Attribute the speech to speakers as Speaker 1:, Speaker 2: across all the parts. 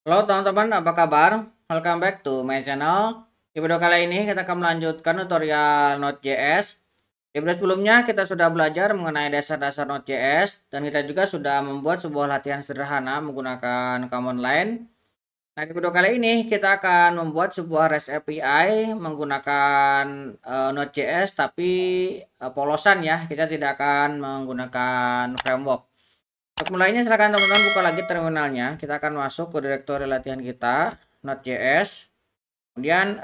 Speaker 1: Halo teman-teman, apa kabar? Welcome back to my channel. Di video kali ini kita akan melanjutkan tutorial Node.js. Di video sebelumnya kita sudah belajar mengenai dasar-dasar Node.js dan kita juga sudah membuat sebuah latihan sederhana menggunakan command line. Nah, di video kali ini kita akan membuat sebuah REST API menggunakan Node.js tapi polosan ya. Kita tidak akan menggunakan framework. Untuk mulainya silakan teman-teman buka lagi terminalnya. Kita akan masuk ke direktori latihan kita Node.js. Kemudian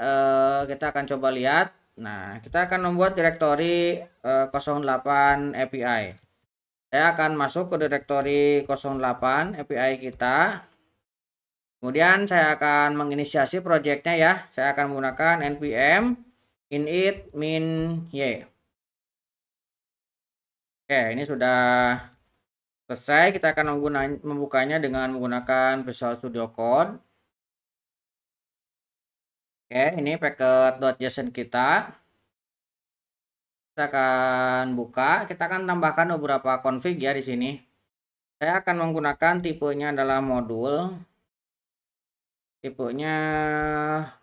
Speaker 1: kita akan coba lihat. Nah, kita akan membuat direktori 08 API. Saya akan masuk ke direktori 08 API kita. Kemudian saya akan menginisiasi projectnya ya. Saya akan menggunakan npm init min y. Oke, ini sudah selesai. Kita akan membukanya dengan menggunakan Visual Studio Code. Oke, ini packet.json kita. Kita akan buka. Kita akan tambahkan beberapa config ya di sini. Saya akan menggunakan tipenya adalah modul. Tipenya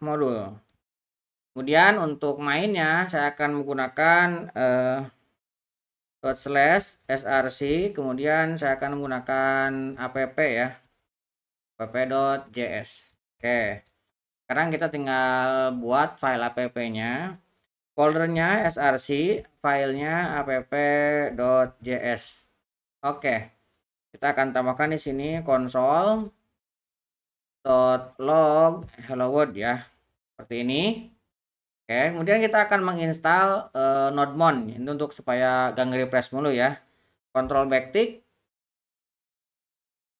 Speaker 1: modul. Kemudian untuk mainnya saya akan menggunakan /src. Kemudian saya akan menggunakan app ya. app.js. Oke. Sekarang kita tinggal buat file app-nya. Foldernya src, filenya app.js. Oke. Kita akan tambahkan di sini console.log hello world ya. Seperti ini. Oke, kemudian kita akan menginstal nodemon ini untuk supaya gak nge-refresh mulu ya. Control backtick.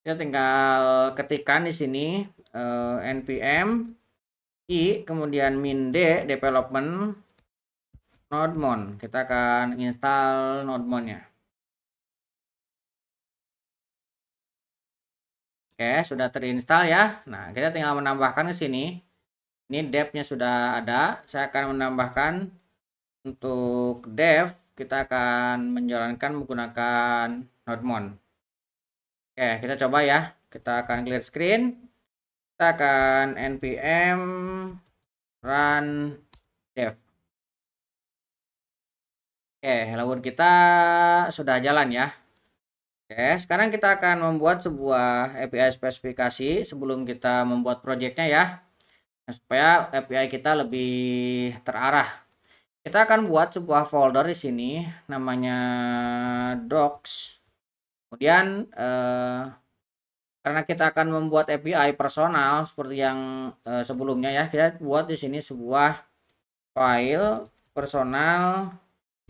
Speaker 1: Kita tinggal ketikkan di sini npm i kemudian min d development nodemon. Kita akan install nodemonnya. Oke, sudah terinstall ya. Nah, kita tinggal menambahkan ke sini. Ini dev-nya sudah ada. Saya akan menambahkan untuk dev kita akan menjalankan menggunakan nodemon. Oke, kita coba ya. Kita akan clear screen. Kita akan npm run dev. Oke, hello world kita sudah jalan ya. Oke, sekarang kita akan membuat sebuah API spesifikasi sebelum kita membuat projectnya ya. Nah, supaya API kita lebih terarah. Kita akan buat sebuah folder di sini namanya docs. Kemudian karena kita akan membuat API personal seperti yang sebelumnya ya, kita buat di sini sebuah file personal.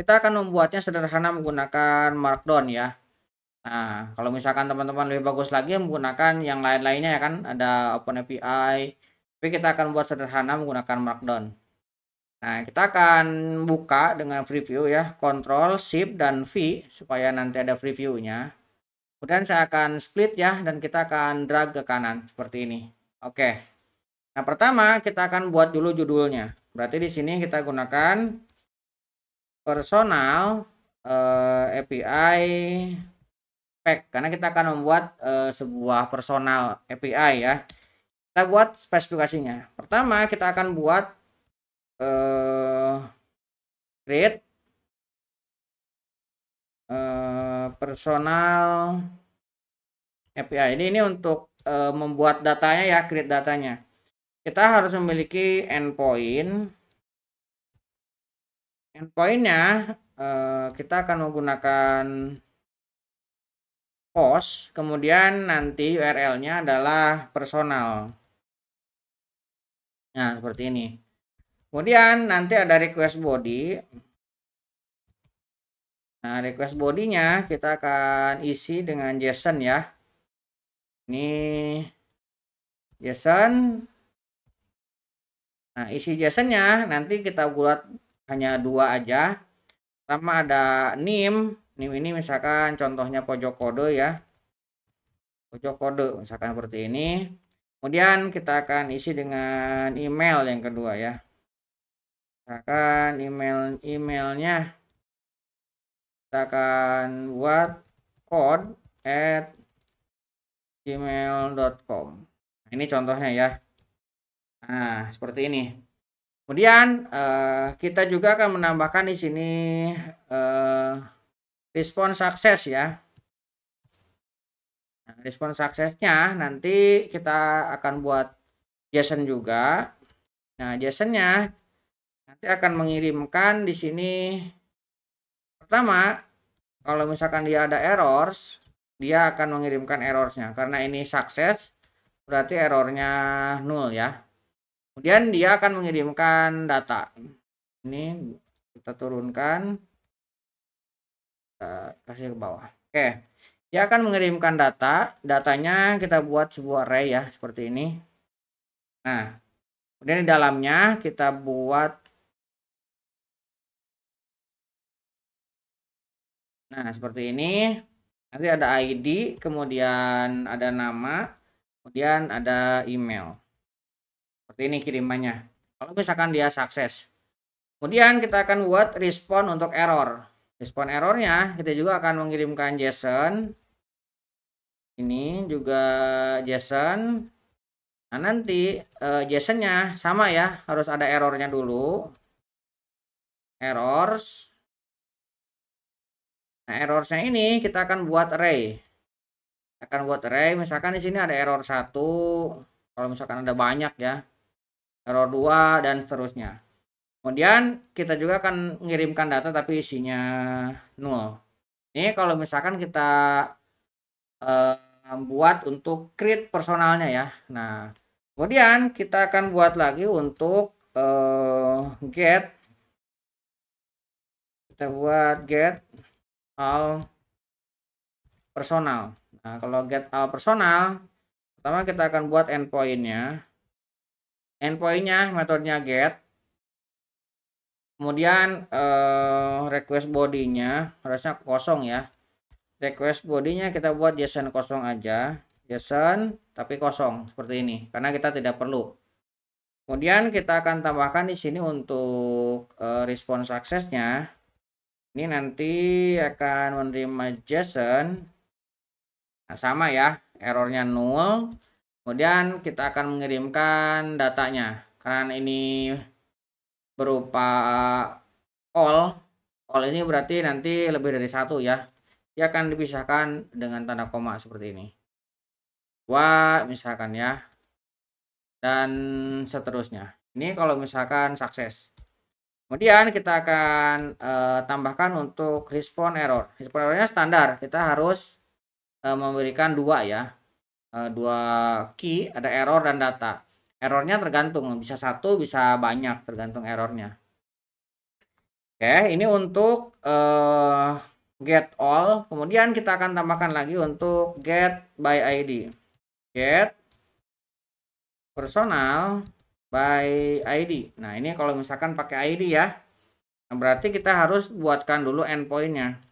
Speaker 1: Kita akan membuatnya sederhana menggunakan Markdown ya. Nah, kalau misalkan teman-teman lebih bagus lagi menggunakan yang lain-lainnya ya kan, ada OpenAPI. Tapi kita akan buat sederhana menggunakan Markdown. Nah, kita akan buka dengan preview ya, Ctrl, Shift, dan V supaya nanti ada previewnya. Kemudian saya akan split ya, dan kita akan drag ke kanan seperti ini. Oke. Nah, pertama kita akan buat dulu judulnya. Berarti di sini kita gunakan personal API pack karena kita akan membuat sebuah personal API ya. Kita buat spesifikasinya. Pertama kita akan buat create personal API. Ini untuk membuat datanya ya, create datanya. Kita harus memiliki endpoint. Endpointnya kita akan menggunakan host, kemudian nanti URL-nya adalah personal. Nah, seperti ini. Kemudian nanti ada request body. Nah, request body-nya kita akan isi dengan JSON ya. Ini JSON. Nah, isi JSON-nya nanti kita buat hanya 2 aja. Pertama ada name. Name ini misalkan contohnya pojok kode ya. Pojok kode misalkan seperti ini. Kemudian kita akan isi dengan email yang kedua ya. Misalkan emailnya kita akan buat code@gmail.com. Ini contohnya ya. Nah, seperti ini. Kemudian kita juga akan menambahkan di sini respon sukses ya. Nah, respon suksesnya nanti kita akan buat JSON juga. Nah, JSON-nya nanti akan mengirimkan di sini. Pertama, kalau misalkan dia ada errors, dia akan mengirimkan errorsnya. Karena ini sukses, berarti errornya 0 ya. Kemudian dia akan mengirimkan data. Ini kita turunkan, kita kasih ke bawah. Oke, dia akan mengirimkan data. Datanya kita buat sebuah array ya, seperti ini. Nah, kemudian di dalamnya kita buat, nah seperti ini. Nanti ada ID, kemudian ada nama, kemudian ada email. Seperti ini kirimannya. Kalau misalkan dia sukses. Kemudian kita akan buat respon untuk error. Respon errornya kita juga akan mengirimkan JSON. Ini juga JSON. Nah, nanti JSON-nya sama ya, harus ada errornya dulu. Errors. Nah, errorsnya ini kita akan buat array. Akan buat array, misalkan di sini ada error 1. Kalau misalkan ada banyak ya. Error 2 dan seterusnya. Kemudian kita juga akan mengirimkan data tapi isinya 0. Ini kalau misalkan kita buat untuk create personalnya ya. Nah, kemudian kita akan buat lagi untuk get. Kita buat get all personal. Nah, kalau get all personal, pertama kita akan buat endpoint-nya. Endpoint-nya metodenya get. Kemudian request body-nya harusnya kosong ya. Request body-nya kita buat JSON kosong aja. JSON tapi kosong seperti ini karena kita tidak perlu. Kemudian kita akan tambahkan di sini untuk respon suksesnya. Ini nanti akan menerima JSON. Nah, sama ya, errornya 0. Kemudian kita akan mengirimkan datanya. Karena ini berupa all ini berarti nanti lebih dari 1 ya. Dia akan dipisahkan dengan tanda koma seperti ini. Wah, misalkan ya. Dan seterusnya. Ini kalau misalkan sukses. Kemudian kita akan tambahkan untuk respon error. Respon errornya standar. Kita harus memberikan 2 ya. 2 key, ada error dan data. Errornya tergantung, bisa 1, bisa banyak, tergantung errornya. Oke, ini untuk get all. Kemudian kita akan tambahkan lagi untuk get by ID. Get personal by ID. Nah, ini kalau misalkan pakai ID ya. Nah, berarti kita harus buatkan dulu endpoint-nya.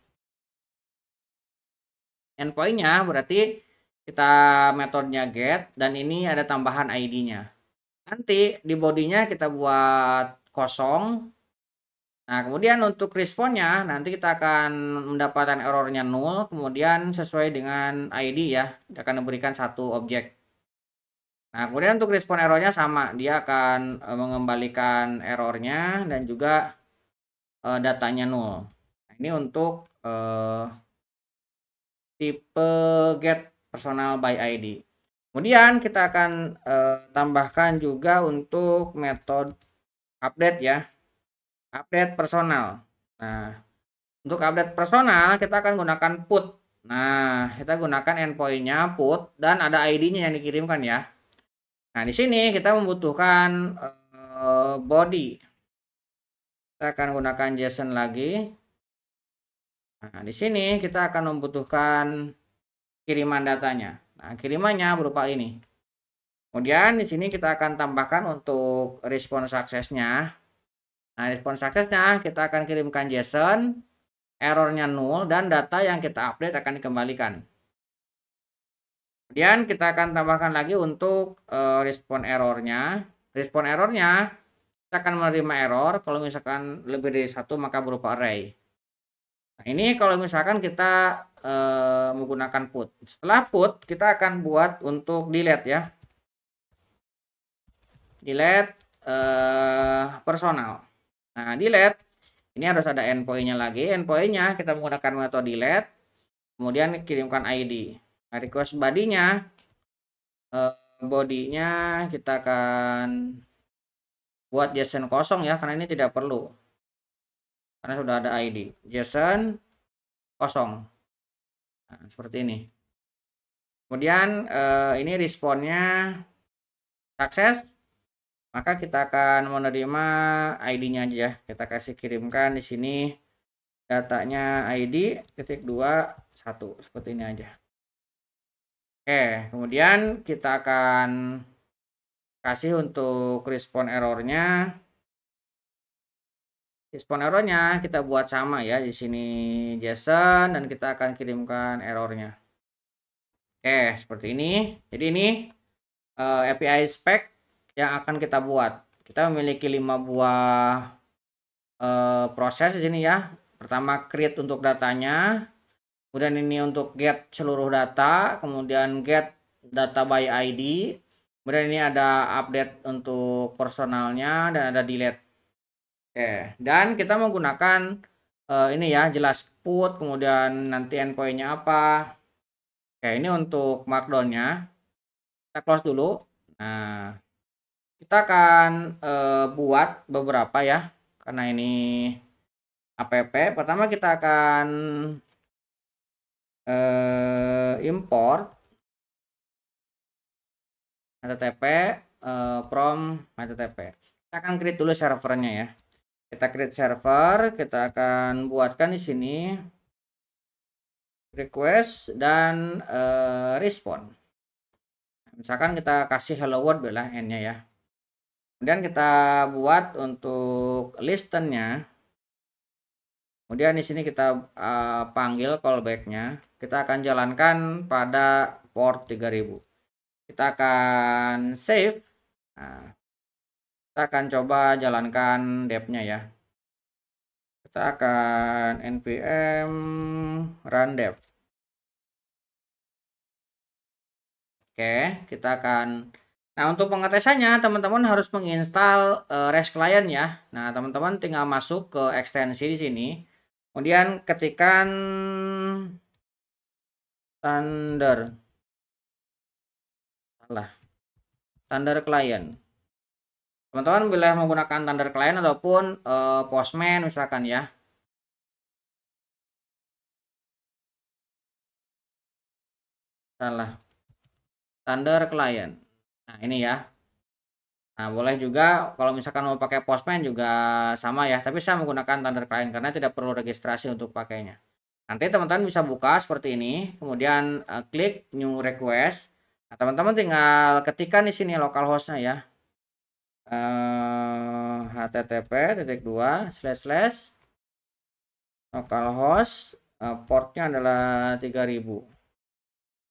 Speaker 1: Endpoint-nya berarti kita metodenya get dan ini ada tambahan ID-nya. Nanti di body-nya kita buat kosong. Nah, kemudian untuk responnya nanti kita akan mendapatkan errornya 0, kemudian sesuai dengan ID ya, dia akan memberikan satu objek. Nah, kemudian untuk respon errornya sama, dia akan mengembalikan errornya dan juga datanya 0. Nah, ini untuk tipe get personal by ID. Kemudian kita akan tambahkan juga untuk metode update ya. Update personal. Nah, untuk update personal kita akan gunakan put. Nah, kita gunakan endpoint-nya put dan ada ID-nya yang dikirimkan ya. Nah, di sini kita membutuhkan body. Kita akan gunakan JSON lagi. Nah, di sini kita akan membutuhkan kiriman datanya. Nah, kirimannya berupa ini. Kemudian di sini kita akan tambahkan untuk respon suksesnya. Nah, respon suksesnya kita akan kirimkan JSON, errornya 0 dan data yang kita update akan dikembalikan. Kemudian kita akan tambahkan lagi untuk respon errornya. Respon errornya kita akan menerima error kalau misalkan lebih dari 1 maka berupa array. Nah, ini kalau misalkan kita menggunakan put. Setelah put kita akan buat untuk delete ya. delete personal. Nah, delete ini harus ada endpoint-nya lagi. Endpoint-nya kita menggunakan metode delete, kemudian kirimkan ID. Nah, request body-nya kita akan buat JSON kosong ya, karena ini tidak perlu, karena sudah ada ID. JSON kosong. Nah, seperti ini. Kemudian ini responnya sukses, maka kita akan menerima ID-nya aja. Kita kasih kirimkan di sini datanya ID .21 seperti ini aja. Oke, kemudian kita akan kasih untuk respon errornya. Respon errornya kita buat sama ya, di sini JSON, dan kita akan kirimkan errornya. Oke, seperti ini. Jadi ini API spec yang akan kita buat. Kita memiliki 5 buah proses di sini ya. Pertama create untuk datanya, kemudian ini untuk get seluruh data, kemudian get data by ID, kemudian ini ada update untuk personalnya, dan ada delete. Oke, dan kita menggunakan ini ya, jelas put, kemudian nanti endpoint-nya apa. Oke, ini untuk markdown-nya. Kita close dulu. Nah, kita akan buat beberapa ya, karena ini app. Pertama kita akan import http from http. Kita akan create dulu servernya ya. Kita create server, kita akan buatkan di sini request dan respond. Misalkan kita kasih hello world lah n-nya ya. Kemudian kita buat untuk listen-nya. Kemudian di sini kita panggil callback-nya. Kita akan jalankan pada port 3000. Kita akan save. Nah, kita akan coba jalankan dev-nya ya. Kita akan npm run dev. Oke, kita akan. Nah, untuk pengetesannya teman-teman harus menginstal REST client ya. Nah, teman-teman tinggal masuk ke ekstensi di sini. Kemudian ketikkan Thunder client. Teman-teman boleh menggunakan Thunder client ataupun Postman misalkan ya. Thunder client. Nah, ini ya. Nah, boleh juga kalau misalkan mau pakai Postman juga sama ya, tapi saya menggunakan Thunder client karena tidak perlu registrasi untuk pakainya. Nanti teman-teman bisa buka seperti ini, kemudian klik new request. Nah, teman-teman tinggal ketikkan di sini localhost-nya ya. http://localhost portnya adalah 3000.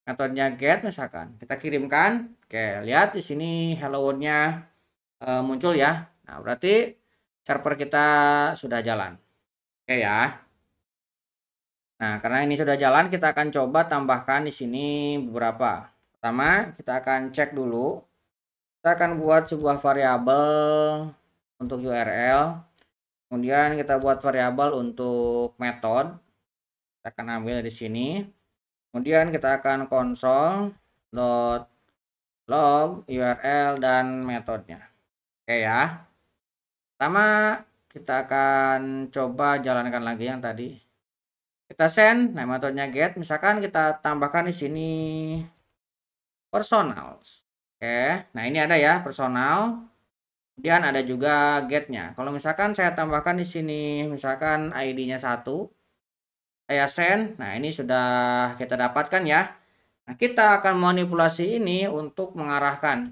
Speaker 1: Metodenya get misalkan kita kirimkan. Oke, lihat di sini hello world-nya muncul ya. Nah, berarti server kita sudah jalan. Oke ya. Nah, karena ini sudah jalan, kita akan coba tambahkan di sini beberapa. Pertama, kita akan cek dulu. Kita akan buat sebuah variabel untuk URL. Kemudian kita buat variabel untuk metode. Kita akan ambil di sini. Kemudian kita akan console.log URL dan metodenya. Oke ya. Pertama, kita akan coba jalankan lagi yang tadi. Kita send, nah metodenya get, misalkan kita tambahkan di sini personal. Oke, nah ini ada ya personal. Kemudian ada juga getnya. Kalau misalkan saya tambahkan di sini, misalkan ID-nya 1, saya send. Nah ini sudah kita dapatkan ya. Nah kita akan manipulasi ini untuk mengarahkan.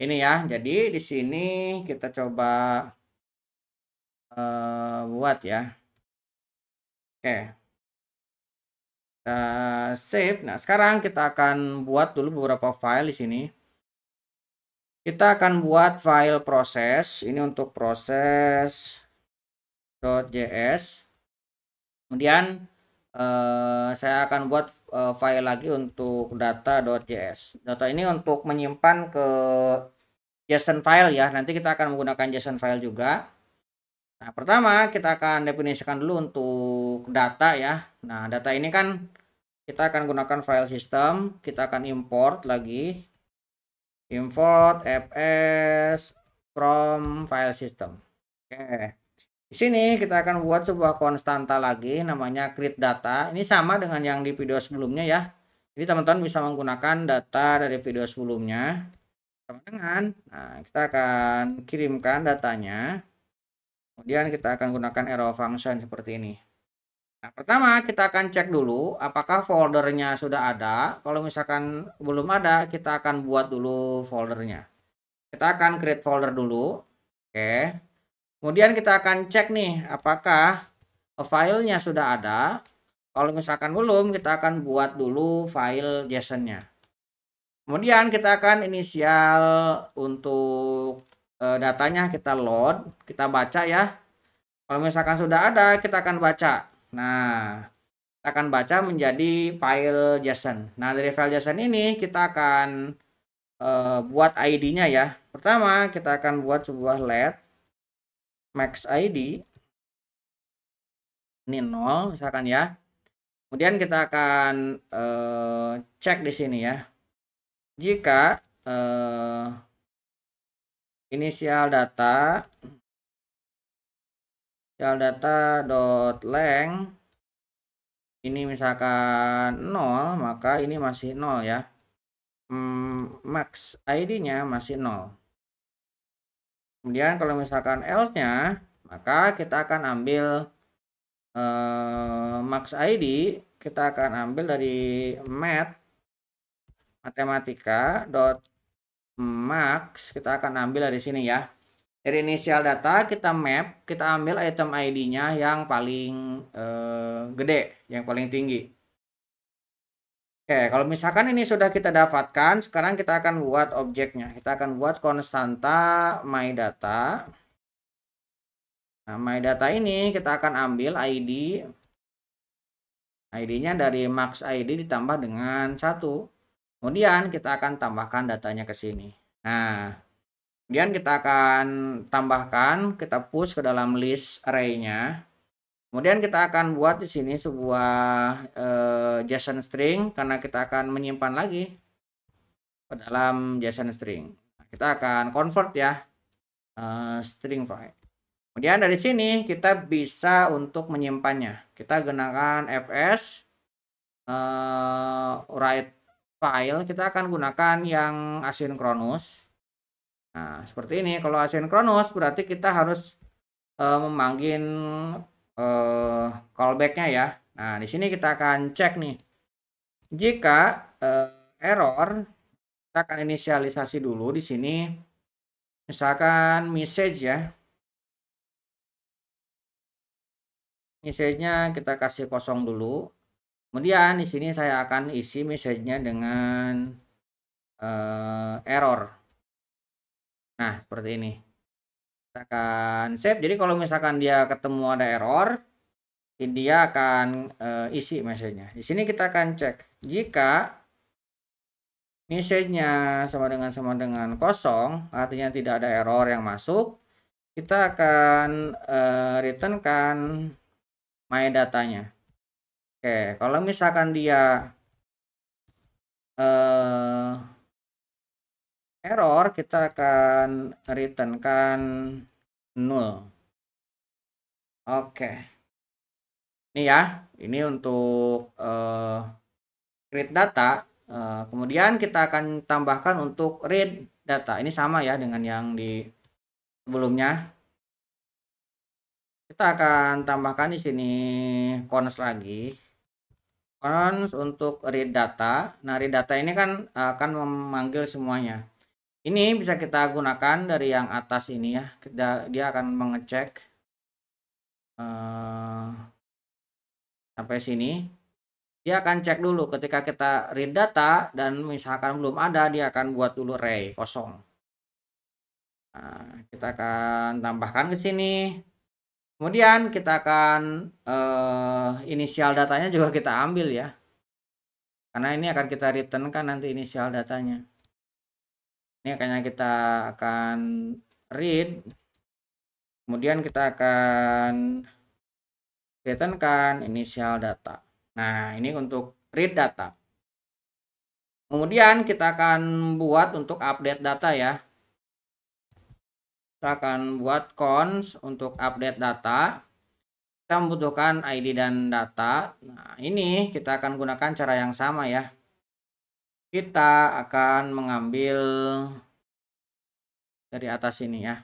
Speaker 1: Ini ya. Jadi di sini kita coba buat ya. Oke. Kita save. Nah, sekarang kita akan buat dulu beberapa file di sini. Kita akan buat file proses. Ini untuk proses.js. Kemudian saya akan buat file lagi untuk data.js. Data ini untuk menyimpan ke JSON file ya. Nanti kita akan menggunakan JSON file juga. Nah, pertama kita akan definisikan dulu untuk data ya. Nah, data ini kan kita akan gunakan file system, kita akan import lagi. Import fs from file system. Oke. Di sini kita akan buat sebuah konstanta lagi namanya create data. Ini sama dengan yang di video sebelumnya ya. Jadi teman-teman bisa menggunakan data dari video sebelumnya. Sama dengan, nah kita akan kirimkan datanya. Kemudian kita akan gunakan arrow function seperti ini. Nah, pertama kita akan cek dulu apakah foldernya sudah ada. Kalau misalkan belum ada, kita akan buat dulu foldernya. Kita akan create folder dulu. Oke. Kemudian kita akan cek nih apakah filenya sudah ada. Kalau misalkan belum, kita akan buat dulu file JSON-nya. Kemudian kita akan inisial untuk datanya kita load, kita baca ya. Kalau misalkan sudah ada, kita akan baca. Nah, kita akan baca menjadi file JSON. Nah, dari file JSON ini kita akan buat ID-nya ya. Pertama, kita akan buat sebuah let max ID ini 0 misalkan ya. Kemudian kita akan cek di sini ya. Jika inisial data dot length ini misalkan 0, maka ini masih 0 ya. Max ID-nya masih 0. Kemudian kalau misalkan else-nya, maka kita akan ambil max ID, kita akan ambil dari matematika dot max, kita akan ambil dari sini ya. Dari inisial data kita map, kita ambil item ID-nya yang paling gede, yang paling tinggi. Oke, kalau misalkan ini sudah kita dapatkan, sekarang kita akan buat objeknya. Kita akan buat konstanta myData. Nah, myData ini kita akan ambil ID. ID-nya dari max ID ditambah dengan 1. Kemudian kita akan tambahkan datanya ke sini. Nah, kemudian kita akan tambahkan, kita push ke dalam list array-nya. Kemudian kita akan buat di sini sebuah JSON string karena kita akan menyimpan lagi ke dalam JSON string. Kita akan convert ya string file. Kemudian dari sini kita bisa untuk menyimpannya. Kita gunakan fs write file. Kita akan gunakan yang asinkronus. Nah, seperti ini. Kalau asinkronus berarti kita harus memanggil callback-nya ya. Nah, di sini kita akan cek nih. Jika error, kita akan inisialisasi dulu di sini. Misalkan message ya. Message-nya kita kasih kosong dulu. Kemudian di sini saya akan isi message-nya dengan error. Nah, seperti ini. Kita akan save. Jadi kalau misalkan dia ketemu ada error, dia akan isi message-nya. Di sini kita akan cek jika message-nya sama dengan kosong, artinya tidak ada error yang masuk, kita akan return-kan myData-nya. Oke, kalau misalkan dia error, kita akan return-kan 0. Oke. Ini ya, ini untuk create data. Kemudian kita akan tambahkan untuk read data. Ini sama ya dengan yang di sebelumnya. Kita akan tambahkan di sini cons lagi. Cons untuk read data. Nah, read data ini kan akan memanggil semuanya. Ini bisa kita gunakan dari yang atas ini ya. Dia akan mengecek sampai sini. Dia akan cek dulu ketika kita read data dan misalkan belum ada, dia akan buat dulu array kosong. Nah, kita akan tambahkan ke sini. Kemudian kita akan inisial datanya juga kita ambil ya. Karena ini akan kita return kan nanti inisial datanya. Ini kayaknya kita akan read, kemudian kita akan returnkan initial data. Nah, ini untuk read data. Kemudian kita akan buat untuk update data ya. Kita akan buat cons untuk update data. Kita membutuhkan ID dan data. Nah, ini kita akan gunakan cara yang sama ya. Kita akan mengambil dari atas ini ya.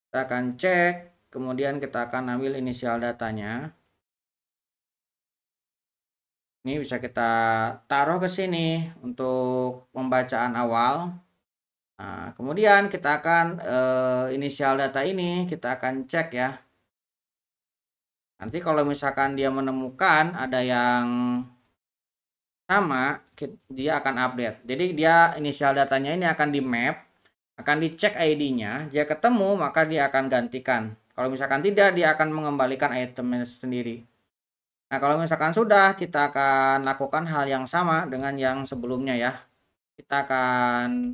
Speaker 1: Kita akan cek, kemudian kita akan ambil inisial datanya. Ini bisa kita taruh ke sini untuk pembacaan awal. Nah, kemudian kita akan inisial data ini kita akan cek ya. Nanti kalau misalkan dia menemukan ada yang sama, dia akan update. Jadi dia inisial datanya ini akan di map, akan dicek ID-nya, dia ketemu maka dia akan gantikan. Kalau misalkan tidak, dia akan mengembalikan itemnya sendiri. Nah, kalau misalkan sudah, kita akan lakukan hal yang sama dengan yang sebelumnya ya. Kita akan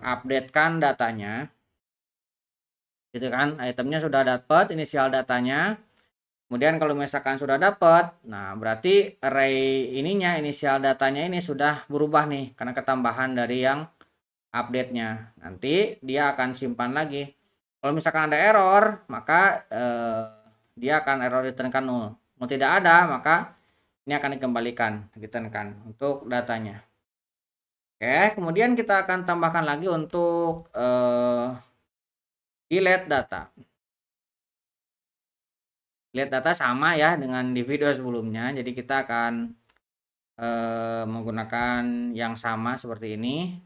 Speaker 1: updatekan datanya. Gitu kan, itemnya sudah dapat inisial datanya. Kemudian kalau misalkan sudah dapat, nah berarti array ininya, inisial datanya ini sudah berubah nih karena ketambahan dari yang update-nya. Nanti dia akan simpan lagi. Kalau misalkan ada error, maka dia akan error returnkan 0. Mau tidak ada, maka ini akan dikembalikan, returnkan untuk datanya. Oke, kemudian kita akan tambahkan lagi untuk delete data. Delete data sama ya dengan di video sebelumnya. Jadi kita akan menggunakan yang sama seperti ini.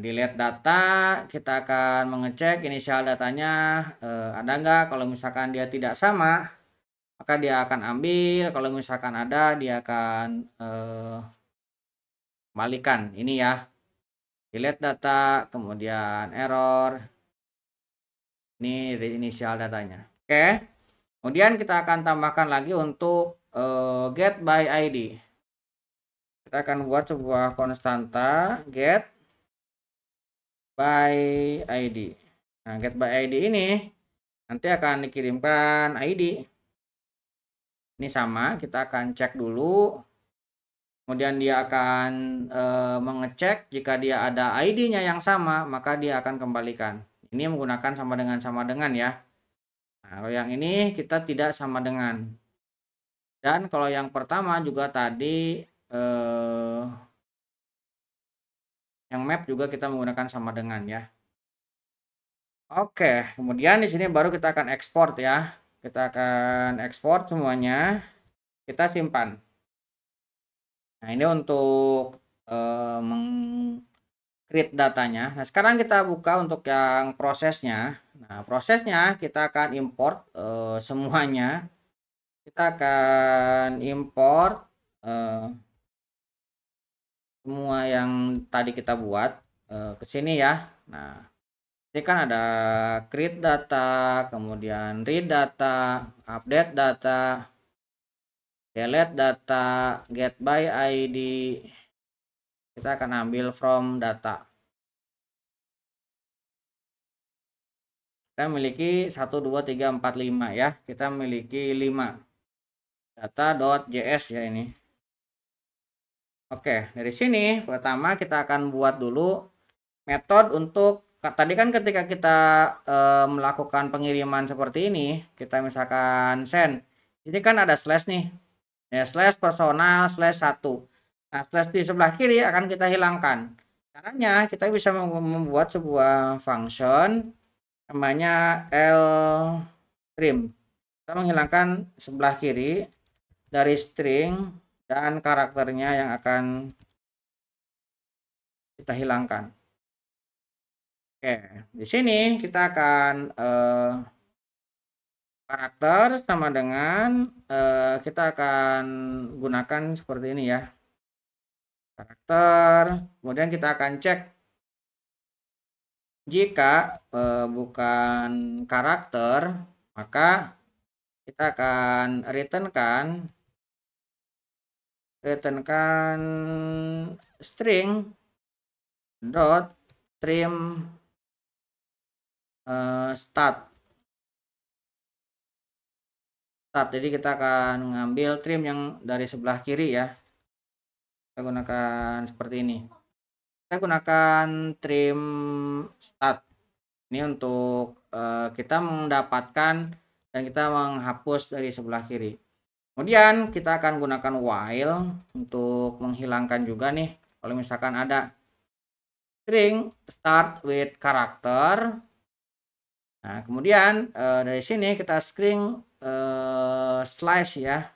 Speaker 1: Delete data, kita akan mengecek inisial datanya ada nggak. Kalau misalkan dia tidak sama, maka dia akan ambil. Kalau misalkan ada, dia akan kembalikan. Ini ya, delete data, kemudian error. Ini inisial datanya. Oke, kemudian kita akan tambahkan lagi untuk get by ID. Kita akan buat sebuah konstanta get by ID. Nah, get by ID ini nanti akan dikirimkan ID. Ini sama, kita akan cek dulu. Kemudian dia akan mengecek jika dia ada ID-nya yang sama, maka dia akan kembalikan. Ini menggunakan sama dengan ya. Nah, kalau yang ini kita tidak sama dengan. Dan kalau yang pertama juga tadi yang map juga kita menggunakan sama dengan ya. Oke, kemudian di sini baru kita akan ekspor ya. Kita akan ekspor semuanya, kita simpan. Nah, ini untuk meng-create datanya. Nah, sekarang kita buka untuk yang prosesnya. Nah, prosesnya kita akan import semuanya. Kita akan import semua yang tadi kita buat ke sini ya. Nah, ini kan ada create data, kemudian read data, update data, delete data, get by ID. Kita akan ambil from data. Kita memiliki 1, 2, 3, 4, 5 ya. Kita memiliki 5 data.js ya ini. Oke, dari sini pertama kita akan buat dulu metode untuk tadi kan ketika kita melakukan pengiriman seperti ini, kita misalkan send. Ini kan ada slash nih. Ya, slash personal slash 1. Nah, slash di sebelah kiri akan kita hilangkan. Caranya kita bisa membuat sebuah function namanya ltrim. Kita menghilangkan sebelah kiri dari string dan karakternya yang akan kita hilangkan. Oke, di sini kita akan karakter sama dengan kita akan gunakan seperti ini ya. Karakter, kemudian kita akan cek jika bukan karakter, maka kita akan returnkan string dot trim start. Jadi kita akan ngambil trim yang dari sebelah kiri ya. Kita gunakan seperti ini. Kita gunakan trim start ini untuk kita mendapatkan dan kita menghapus dari sebelah kiri. Kemudian kita akan gunakan while untuk menghilangkan juga nih kalau misalkan ada string start with character. Nah, kemudian dari sini kita string slice ya.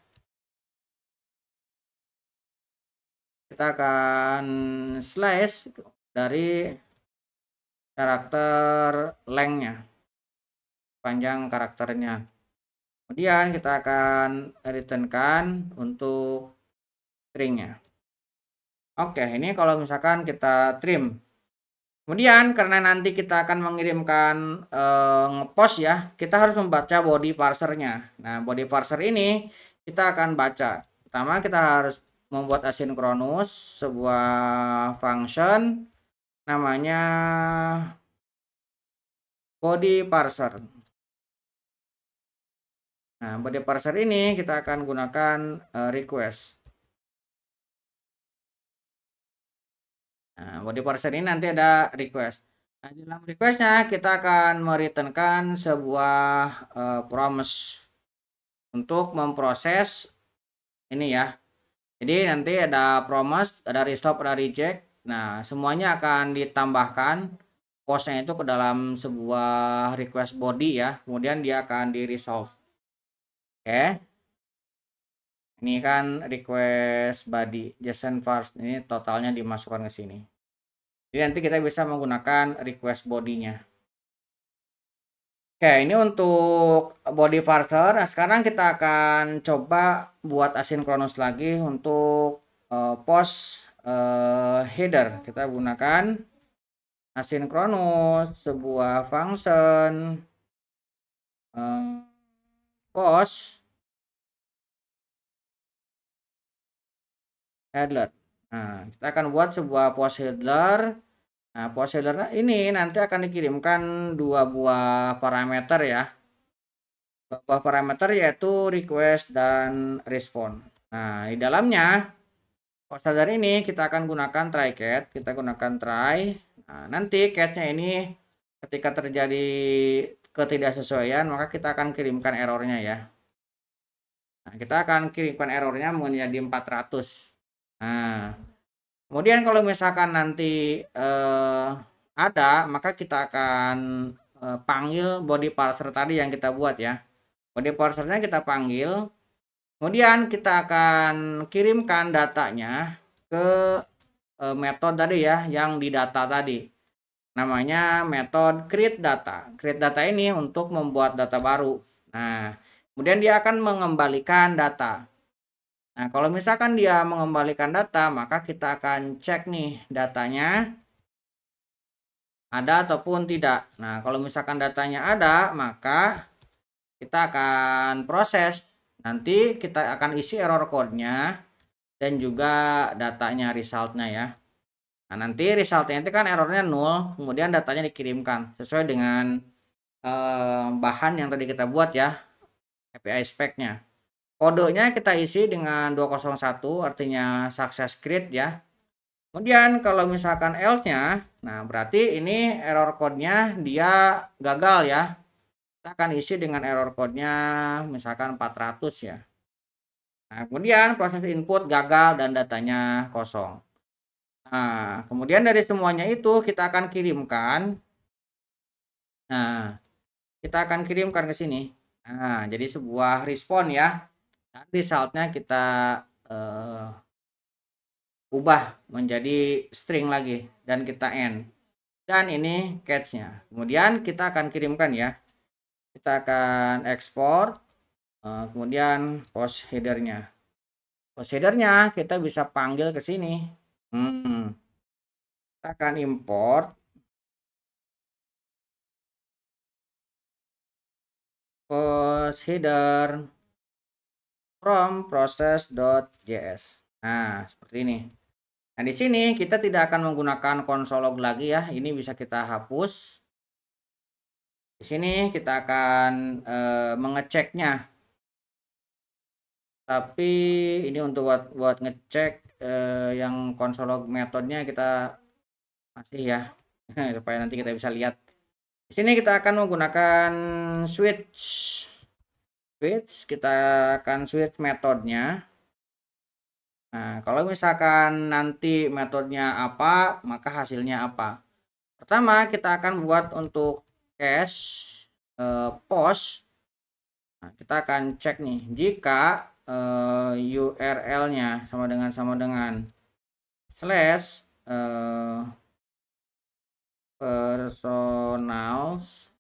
Speaker 1: Kita akan slice dari karakter length-nya, panjang karakternya. Kemudian kita akan returnkan untuk stringnya. Oke, ini kalau misalkan kita trim. Kemudian karena nanti kita akan mengirimkan ngepost ya, kita harus membaca body parsernya. Nah, body parser ini kita akan baca. Pertama kita harus membuat asinkronus sebuah function namanya body parser. Nah, body parser ini kita akan gunakan request. Nah, body parser ini nanti ada request. Nah, di dalam requestnya kita akan mereturnkan sebuah promise untuk memproses ini ya. Jadi nanti ada promise, ada restop, ada reject. Nah, semuanya akan ditambahkan postnya itu ke dalam sebuah request body ya. Kemudian dia akan di resolve. Oke. Ini kan request body JSON first, ini totalnya dimasukkan ke sini. Jadi nanti kita bisa menggunakan request body-nya. Oke, ini untuk body parser. Nah, sekarang kita akan coba buat asinkronus lagi untuk post header. Kita gunakan asinkronus sebuah function post header. Nah, kita akan buat sebuah post header. Nah, post header ini nanti akan dikirimkan dua buah parameter ya. Dua buah parameter yaitu request dan respond. Nah, di dalamnya post header ini kita akan gunakan try catch. Kita gunakan try. Nah, nanti catch-nya ini ketika terjadi ketidaksesuaian, maka kita akan kirimkan errornya ya. Nah, kita akan kirimkan errornya menjadi 400. Nah, kemudian kalau misalkan nanti ada, maka kita akan panggil body parser tadi yang kita buat ya. Body parsernya kita panggil, kemudian kita akan kirimkan datanya ke metode tadi ya, yang di data tadi. Namanya metode create data. Create data ini untuk membuat data baru. Nah, kemudian dia akan mengembalikan data. Nah, kalau misalkan dia mengembalikan data, maka kita akan cek nih datanya ada ataupun tidak. Nah, kalau misalkan datanya ada, maka kita akan proses. Nanti kita akan isi error code-nya dan juga datanya, resultnya ya. Nah, nanti resultnya itu kan errornya 0, kemudian datanya dikirimkan sesuai dengan bahan yang tadi kita buat ya, API spec-nya. Kodenya kita isi dengan 201, artinya success create ya. Kemudian kalau misalkan else-nya, nah berarti ini error code-nya dia gagal ya. Kita akan isi dengan error code-nya misalkan 400 ya. Nah, kemudian proses input gagal dan datanya kosong. Nah, kemudian dari semuanya itu kita akan kirimkan. Nah, kita akan kirimkan ke sini. Nah, jadi sebuah respon ya. Dan resultnya kita ubah menjadi string lagi dan kita end. Dan ini catch-nya. Kemudian kita akan kirimkan ya. Kita akan ekspor. Kemudian post header-nya. Post header-nya kita bisa panggil ke sini. Kita akan import post header from process.js. Nah, seperti ini. Nah, di sini kita tidak akan menggunakan console log lagi ya. Ini bisa kita hapus. Di sini kita akan mengeceknya. Tapi ini untuk buat ngecek yang console log metodenya kita masih ya. Supaya nanti kita bisa lihat. Di sini kita akan menggunakan switch. Kita akan switch metodenya. Nah, kalau misalkan nanti metodenya apa, maka hasilnya apa. Pertama, kita akan buat untuk cache post. Nah, kita akan cek nih, jika URL-nya sama dengan slash personals,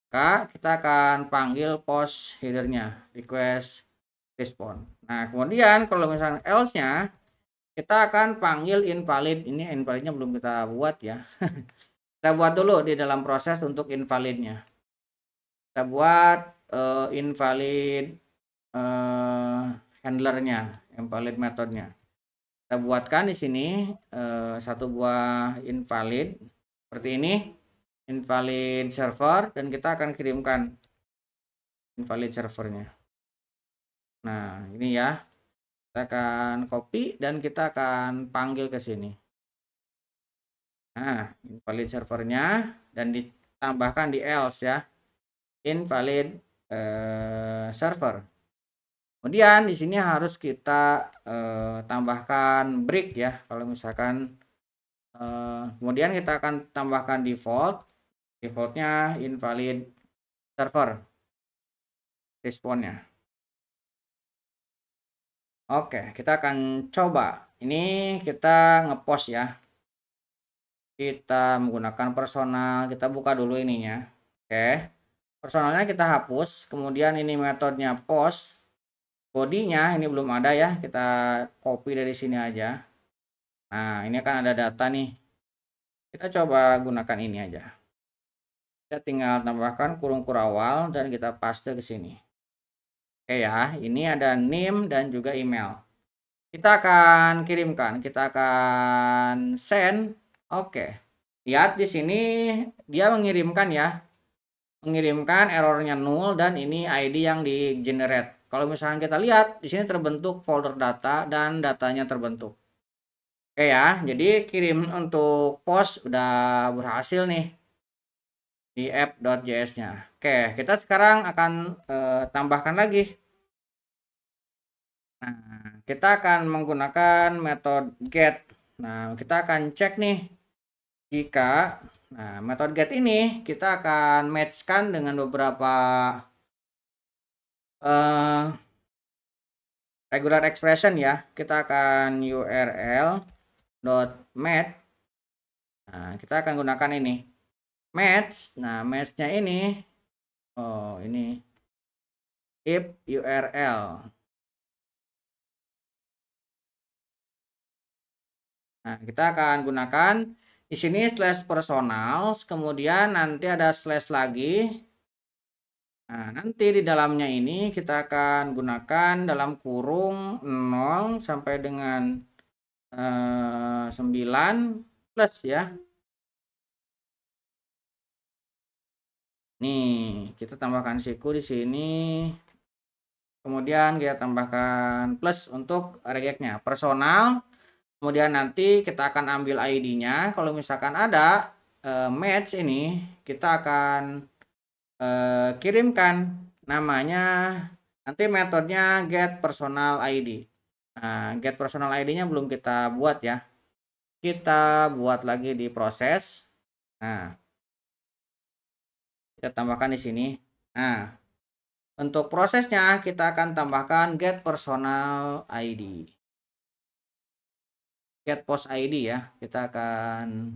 Speaker 1: maka kita akan panggil post header-nya request respond. Nah, kemudian kalau misalnya else-nya kita akan panggil invalid. Ini invalidnya belum kita buat ya. Kita buat dulu di dalam proses untuk invalidnya. Kita buat invalid handlernya, invalid metodenya. Kita buatkan di sini satu buah invalid seperti ini, invalid server, dan kita akan kirimkan invalid servernya. Nah, ini ya. Kita akan copy dan kita akan panggil ke sini. Nah, invalid servernya dan ditambahkan di else ya. Invalid server. Kemudian di sini harus kita tambahkan break ya. Kalau misalkan kemudian kita akan tambahkan defaultnya invalid server responnya. Oke, kita akan coba. Ini kita ngepost ya. Kita menggunakan personal. Kita buka dulu ininya. Oke. Personalnya kita hapus. Kemudian ini metodenya post. Bodinya ini belum ada ya. Kita copy dari sini aja. Nah, ini akan ada data nih. Kita coba gunakan ini aja. Kita tinggal tambahkan kurung kurawal dan kita paste ke sini. Oke ya, ini ada name dan juga email. Kita akan kirimkan, kita akan send. Oke. Lihat di sini dia mengirimkan ya. Mengirimkan errornya null dan ini ID yang di generate. Kalau misalnya kita lihat di sini terbentuk folder data dan datanya terbentuk. Oke ya, jadi kirim untuk post udah berhasil nih di app.js-nya. Oke, kita sekarang akan tambahkan lagi. Nah, kita akan menggunakan metode get. Nah, kita akan cek nih jika metode get ini kita akan matchkan dengan beberapa regular expression ya. Kita akan url.match. Nah, kita akan gunakan ini match. Nah, matchnya ini ini if URL. Nah, kita akan gunakan di sini slash personals, kemudian nanti ada slash lagi. Nah, nanti di dalamnya ini kita akan gunakan dalam kurung 0 sampai dengan 9 plus ya. Nih, kita tambahkan siku di sini. Kemudian kita tambahkan plus untuk regexnya personal. Kemudian nanti kita akan ambil ID-nya. Kalau misalkan ada match ini, kita akan kirimkan namanya. Nanti metodenya get personal ID. Nah, get personal ID-nya belum kita buat ya. Kita buat lagi di proses. Nah, kita tambahkan di sini. Nah, untuk prosesnya kita akan tambahkan get personal ID. Get post ID ya. Kita akan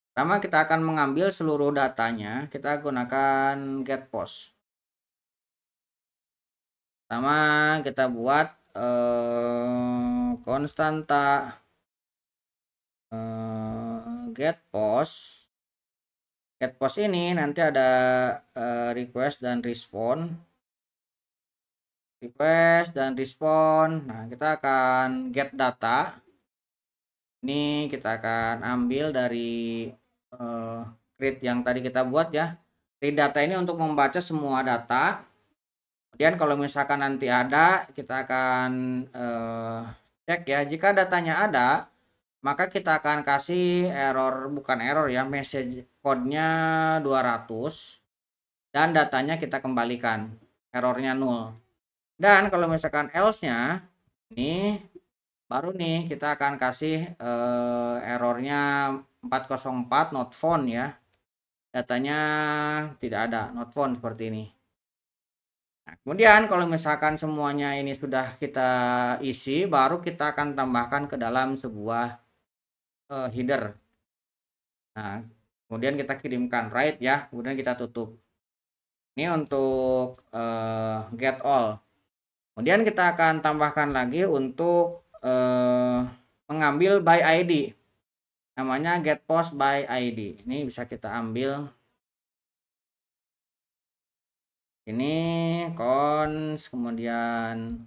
Speaker 1: pertama kita akan mengambil seluruh datanya. Kita gunakan get post. Pertama kita buat konstanta get post. Get post ini nanti ada request dan respond. request dan respon. Nah, kita akan get data. Ini kita akan ambil dari create yang tadi kita buat ya. Read data ini untuk membaca semua data. Kemudian kalau misalkan nanti ada, kita akan cek ya. Jika datanya ada, maka kita akan kasih error, bukan error ya, message code-nya 200 dan datanya kita kembalikan, errornya 0. Dan kalau misalkan else-nya ini baru nih kita akan kasih errornya 404 not found ya, datanya tidak ada, not found seperti ini. Nah, kemudian kalau misalkan semuanya ini sudah kita isi, baru kita akan tambahkan ke dalam sebuah header. Nah, kemudian kita kirimkan write ya, kemudian kita tutup. Ini untuk get all. Kemudian kita akan tambahkan lagi untuk mengambil by ID. Namanya get post by ID. Ini bisa kita ambil. Ini cons, kemudian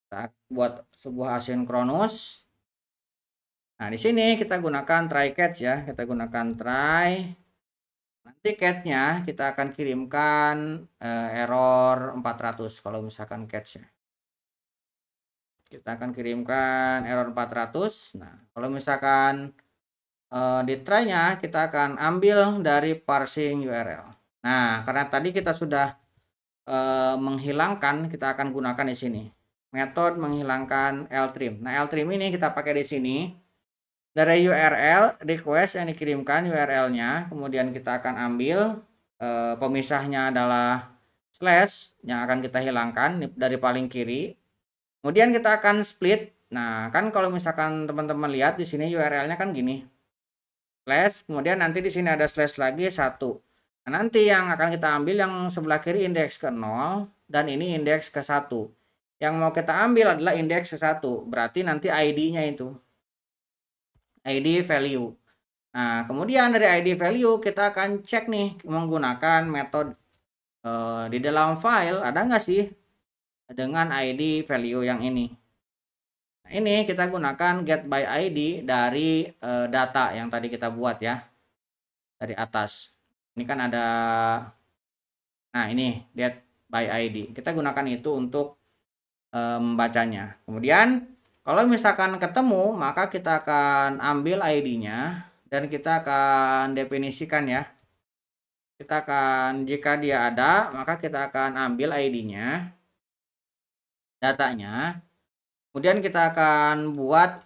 Speaker 1: kita buat sebuah asinkronus. Nah, di sini kita gunakan try catch ya. Kita gunakan try. Nanti catch-nya kita akan kirimkan error 400 kalau misalkan catch-nya. Kita akan kirimkan error 400. Nah, kalau misalkan di try-nya kita akan ambil dari parsing URL. Nah, karena tadi kita sudah menghilangkan, kita akan gunakan di sini metode menghilangkan ltrim. Nah, ltrim ini kita pakai di sini dari URL request yang dikirimkan URL-nya, kemudian kita akan ambil pemisahnya adalah slash yang akan kita hilangkan dari paling kiri. Kemudian kita akan split. Nah, kan kalau misalkan teman-teman lihat di sini URL-nya kan gini. Slash, kemudian nanti di sini ada slash lagi 1. Nah, nanti yang akan kita ambil yang sebelah kiri indeks ke 0 dan ini indeks ke 1. Yang mau kita ambil adalah indeks ke 1. Berarti nanti ID-nya itu. ID value. Nah, kemudian dari ID value kita akan cek nih menggunakan metode di dalam file ada nggak sih dengan ID value yang ini. Nah, ini kita gunakan get by ID dari data yang tadi kita buat ya. Dari atas. Ini kan ada, nah ini get by ID. Kita gunakan itu untuk membacanya. Kemudian kalau misalkan ketemu, maka kita akan ambil ID-nya dan kita akan definisikan ya. Kita akan, jika dia ada, maka kita akan ambil ID-nya, datanya. Kemudian kita akan buat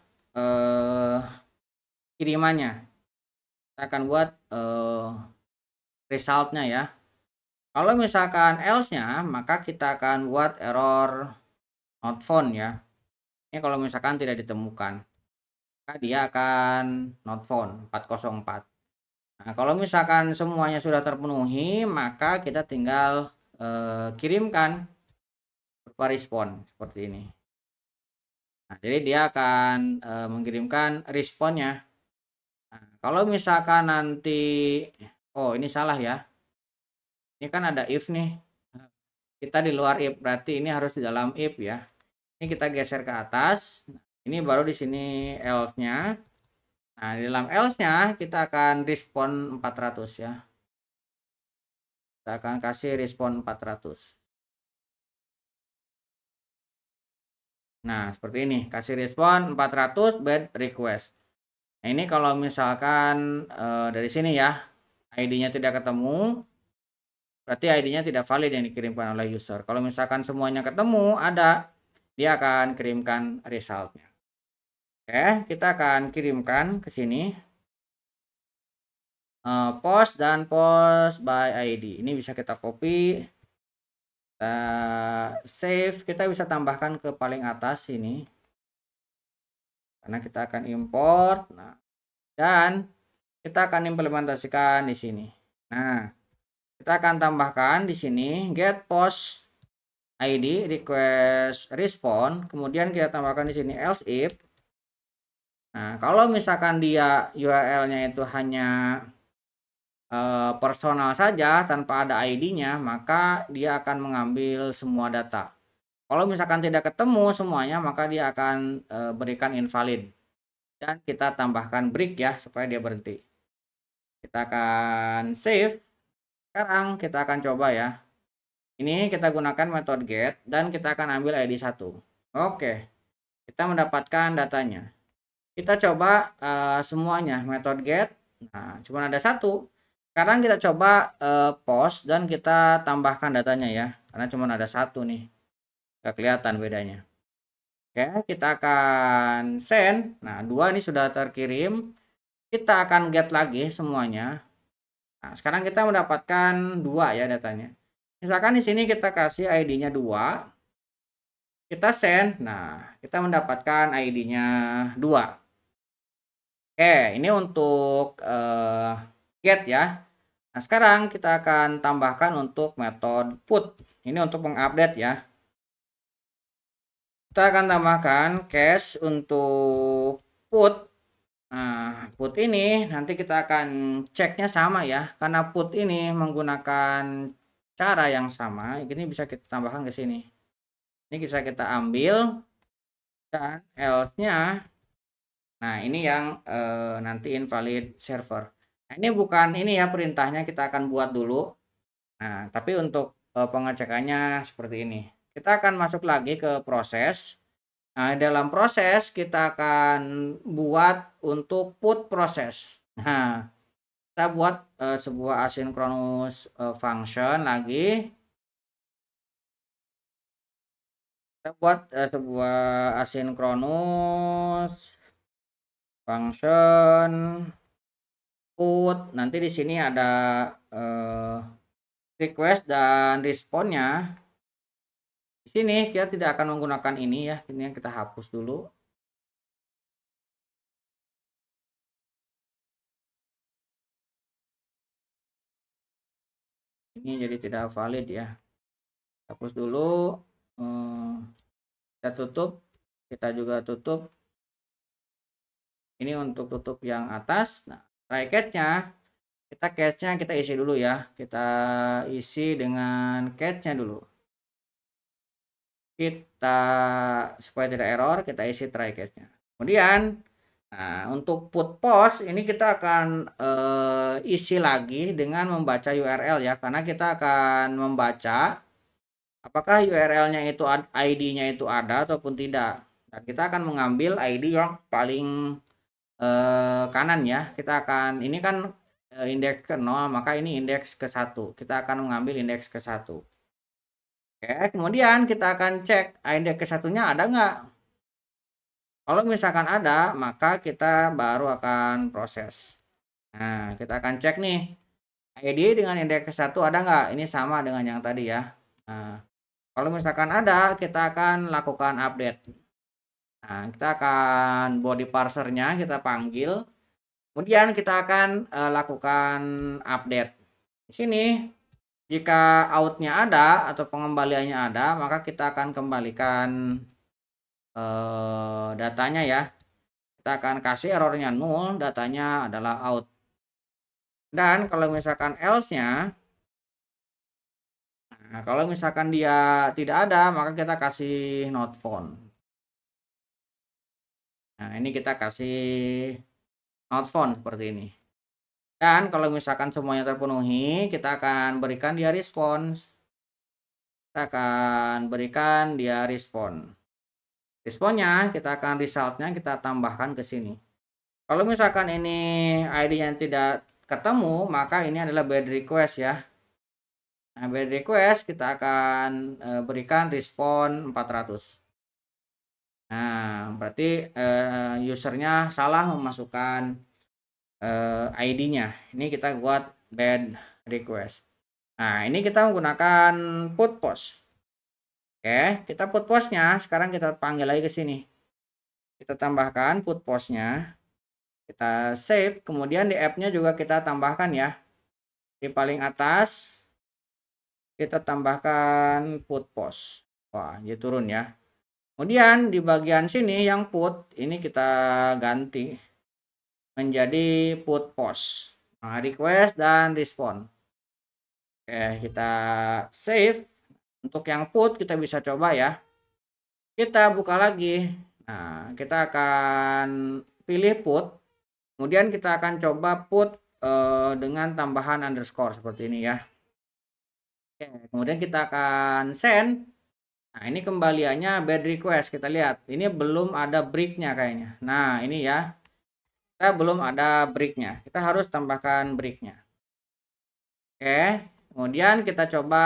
Speaker 1: kirimannya. Kita akan buat result-nya ya. Kalau misalkan else-nya, maka kita akan buat error not found ya. Ini kalau misalkan tidak ditemukan, maka dia akan not found 404. Nah, kalau misalkan semuanya sudah terpenuhi, maka kita tinggal kirimkan berupa respon seperti ini. Nah, jadi dia akan mengirimkan responnya. Nah, kalau misalkan nanti, oh ini salah ya. Ini kan ada if nih. Kita di luar if, berarti ini harus di dalam if ya. Ini kita geser ke atas. Ini baru di sini else-nya. Nah, di dalam else-nya kita akan respon 400 ya. Kita akan kasih respon 400. Nah, seperti ini. Kasih respon 400 bad request. Nah, ini kalau misalkan dari sini ya, ID-nya tidak ketemu, berarti ID-nya tidak valid yang dikirimkan oleh user. Kalau misalkan semuanya ketemu, ada, dia akan kirimkan result-nya. Oke, kita akan kirimkan ke sini. Post dan post by ID. Ini bisa kita copy. Kita save. Kita bisa tambahkan ke paling atas sini. Karena kita akan import. Nah, dan kita akan implementasikan di sini. Nah, kita akan tambahkan di sini get post ID request respond, kemudian kita tambahkan di sini else if. Nah, kalau misalkan dia URL-nya itu hanya personal saja tanpa ada ID-nya, maka dia akan mengambil semua data. Kalau misalkan tidak ketemu semuanya, maka dia akan berikan invalid. Dan kita tambahkan break ya, supaya dia berhenti. Kita akan save. Sekarang kita akan coba ya. Ini kita gunakan metode get dan kita akan ambil ID 1. Oke, kita mendapatkan datanya. Kita coba semuanya metode get. Nah, cuma ada satu. Sekarang kita coba post dan kita tambahkan datanya ya, karena cuma ada satu nih. Gak kelihatan bedanya. Oke, kita akan send. Nah, 2 ini sudah terkirim. Kita akan get lagi semuanya. Nah, sekarang kita mendapatkan 2 ya datanya. Misalkan di sini kita kasih ID-nya 2. Kita send. Nah, kita mendapatkan ID-nya 2. Oke, ini untuk get ya. Nah, sekarang kita akan tambahkan untuk metode put. Ini untuk mengupdate ya. Kita akan tambahkan cache untuk put. Nah, put ini nanti kita akan ceknya sama ya, karena put ini menggunakan cara yang sama. Ini bisa kita tambahkan ke sini. Ini bisa kita ambil dan else-nya. Nah, ini yang nanti invalid server. Nah, ini bukan ini ya perintahnya, kita akan buat dulu. Nah, tapi untuk pengecekannya seperti ini. Kita akan masuk lagi ke proses. Nah, dalam proses kita akan buat untuk put proses. Nah, kita buat sebuah asynchronous function lagi. Kita buat sebuah asynchronous function put. Nanti di sini ada request dan responnya. Di sini kita tidak akan menggunakan ini ya. Ini yang kita hapus dulu. Ini jadi tidak valid ya. Hapus dulu. Kita tutup. Kita juga tutup. Ini untuk tutup yang atas. Nah, try catch-nya. Catch-nya kita isi dulu ya. Kita isi dengan catch-nya dulu. Kita supaya tidak error, kita isi try catch-nya. Kemudian nah, untuk put post ini kita akan isi lagi dengan membaca URL ya, karena kita akan membaca apakah URL-nya itu ID-nya itu ada ataupun tidak. Dan kita akan mengambil ID yang paling kanan ya. Kita akan ini kan indeks ke 0, maka ini indeks ke 1. Kita akan mengambil indeks ke 1. Oke, kemudian kita akan cek indeks ke 1-nya ada nggak. Kalau misalkan ada, maka kita baru akan proses. Nah, kita akan cek nih. ID dengan indeks ke 1 ada nggak? Ini sama dengan yang tadi ya. Nah, kalau misalkan ada, kita akan lakukan update. Nah, kita akan body parsernya kita panggil. Kemudian kita akan lakukan update. Di sini, jika outnya ada atau pengembaliannya ada, maka kita akan kembalikan datanya ya. Kita akan kasih errornya 0, datanya adalah out. Dan kalau misalkan else-nya, nah, kalau misalkan dia tidak ada, maka kita kasih not found. Nah, ini kita kasih not found seperti ini. Dan kalau misalkan semuanya terpenuhi, kita akan berikan dia response. Kita akan berikan dia respon. Responnya kita akan resultnya kita tambahkan ke sini. Kalau misalkan ini ID-nya tidak ketemu, maka ini adalah bad request ya. Nah, bad request kita akan berikan respon 400. Nah, berarti usernya salah memasukkan ID-nya. Ini kita buat bad request. Nah, ini kita menggunakan put post. Oke, kita put postnya. Sekarang kita panggil lagi ke sini. Kita tambahkan put postnya. Kita save. Kemudian di app-nya juga kita tambahkan ya. Di paling atas kita tambahkan put post. Wah, dia turun ya. Kemudian di bagian sini yang put ini kita ganti menjadi put post. Nah, request dan respon. Oke, kita save. Untuk yang put kita bisa coba ya. kita buka lagi. Nah, kita akan pilih put, kemudian kita akan coba put dengan tambahan underscore seperti ini ya. Oke, kemudian kita akan send. Nah, ini kembaliannya bad request. Kita lihat, ini belum ada breaknya kayaknya. Nah, ini ya, kita belum ada breaknya. Kita harus tambahkan breaknya. Oke, kemudian kita coba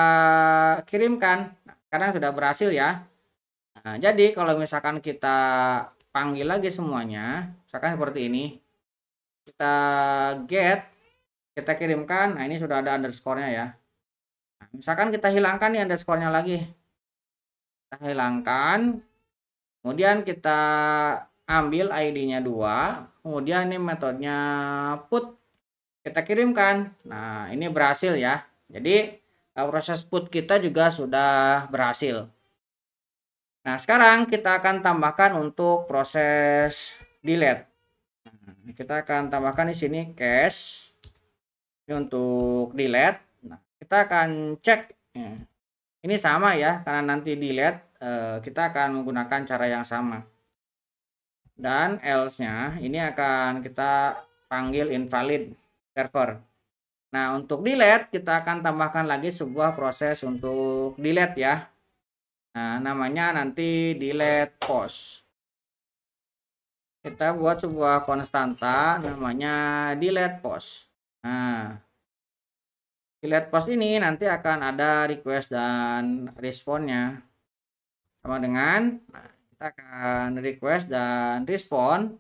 Speaker 1: kirimkan. Nah, sekarang sudah berhasil ya. Nah, jadi kalau misalkan kita panggil lagi semuanya, misalkan seperti ini, kita get, kita kirimkan. Nah, ini sudah ada underscore-nya ya. Nah, misalkan kita hilangkan nih underscore-nya lagi. Kita hilangkan, kemudian kita ambil ID-nya 2, kemudian ini metodenya put, kita kirimkan. Nah, ini berhasil ya. Jadi proses put kita juga sudah berhasil. Nah, sekarang kita akan tambahkan untuk proses delete. Nah, kita akan tambahkan di sini cache. Ini untuk delete. Nah, kita akan cek. Ini sama ya, karena nanti delete kita akan menggunakan cara yang sama. Dan else-nya ini akan kita panggil invalid server. Nah, untuk delete kita akan tambahkan lagi sebuah proses untuk delete ya. Nah, namanya nanti delete post. Kita buat sebuah konstanta namanya delete post. Nah, delete post ini nanti akan ada request dan responnya. Sama dengan kita akan request dan respon.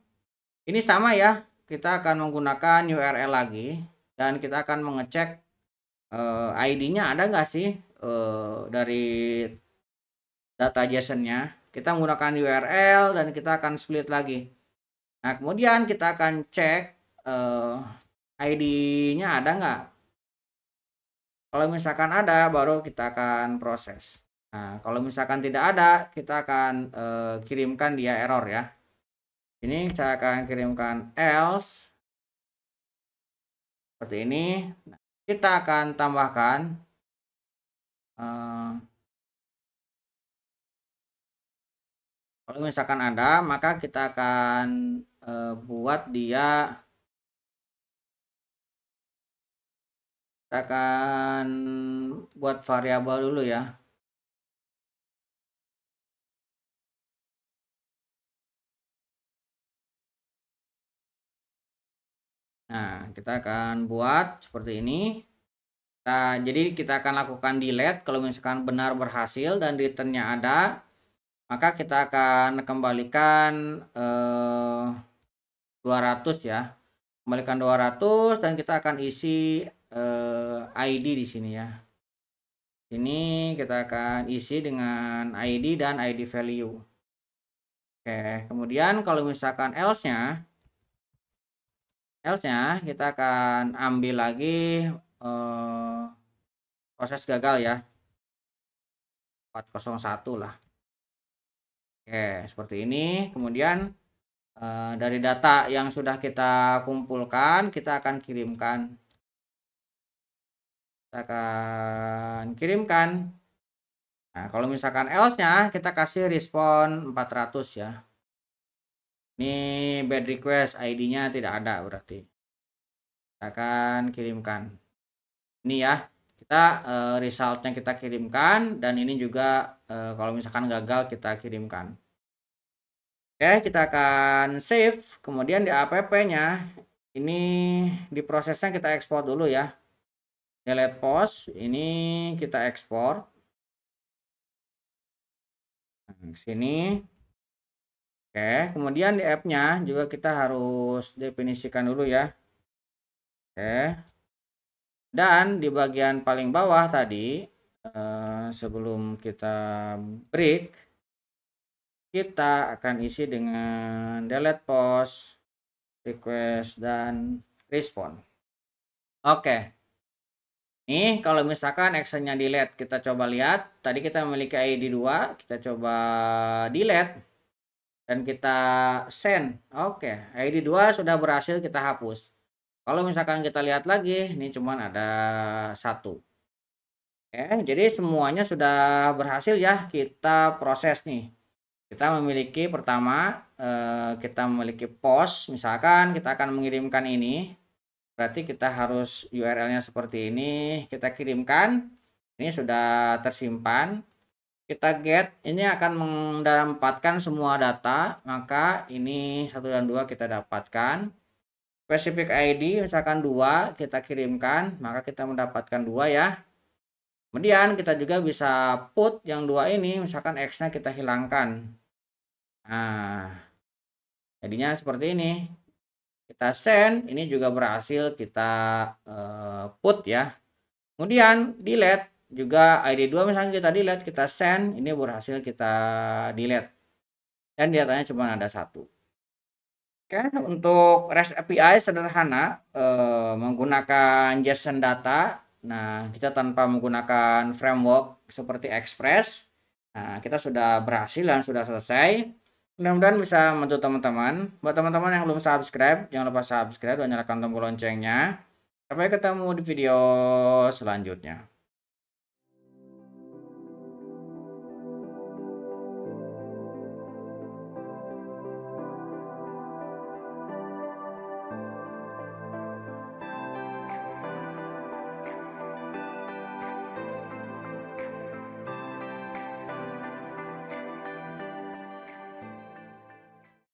Speaker 1: Ini sama ya, kita akan menggunakan URL lagi dan kita akan mengecek ID-nya ada nggak sih dari data JSON-nya. Kita menggunakan URL dan kita akan split lagi. Nah, kemudian kita akan cek ID-nya ada nggak. Kalau misalkan ada, baru kita akan proses. Nah, kalau misalkan tidak ada, kita akan kirimkan dia error ya. Ini saya akan kirimkan else seperti ini. Nah, kita akan tambahkan kalau misalkan ada, maka kita akan buat dia, kita akan buat variabel dulu ya. Nah, kita akan buat seperti ini. Jadi kita akan lakukan delete kalau misalkan benar berhasil dan returnnya ada, maka kita akan kembalikan 200 ya. Kembalikan 200 dan kita akan isi ID di sini ya. Ini kita akan isi dengan ID dan ID value. Oke, kemudian kalau misalkan else-nya kita akan ambil lagi proses gagal ya, 401 lah. Oke, seperti ini. Kemudian dari data yang sudah kita kumpulkan, kita akan kirimkan. Kita akan kirimkan. Nah, kalau misalkan else-nya kita kasih respon 400 ya. Ini bad request, ID-nya tidak ada berarti. Kita akan kirimkan. Ini ya, kita resultnya kita kirimkan dan ini juga kalau misalkan gagal kita kirimkan. Oke, kita akan save. Kemudian di app-nya ini di prosesnya kita ekspor dulu ya. Delete post ini kita ekspor. Nah, sini. Oke, kemudian di app-nya juga kita harus definisikan dulu ya. Oke. Dan di bagian paling bawah tadi, sebelum kita break, kita akan isi dengan delete post, request, dan respon. Oke. Nih, kalau misalkan actionnya delete, kita coba lihat. Tadi kita memiliki ID 2, kita coba delete. Dan kita send. Oke, ID 2 sudah berhasil kita hapus. Kalau misalkan kita lihat lagi, ini cuman ada 1. Oke, jadi semuanya sudah berhasil ya kita proses nih. Kita memiliki pertama, kita memiliki post, misalkan kita akan mengirimkan ini, berarti kita harus URL-nya seperti ini, kita kirimkan, ini sudah tersimpan. Kita get, ini akan mendapatkan semua data, maka ini 1 dan 2 kita dapatkan. Specific ID misalkan 2, kita kirimkan, maka kita mendapatkan 2 ya. Kemudian kita juga bisa put yang 2 ini, misalkan X-nya kita hilangkan. Nah, jadinya seperti ini. Kita send, ini juga berhasil kita put ya. Kemudian delete, juga ID 2 misalnya kita delete, kita send, ini berhasil kita delete. Dan datanya cuma ada 1. Oke, untuk REST API sederhana, menggunakan JSON data. Nah, kita tanpa menggunakan framework seperti Express. Nah, kita sudah berhasil dan sudah selesai. Mudah-mudahan bisa membantu teman-teman. Buat teman-teman yang belum subscribe, jangan lupa subscribe dan nyalakan tombol loncengnya. Sampai ketemu di video selanjutnya.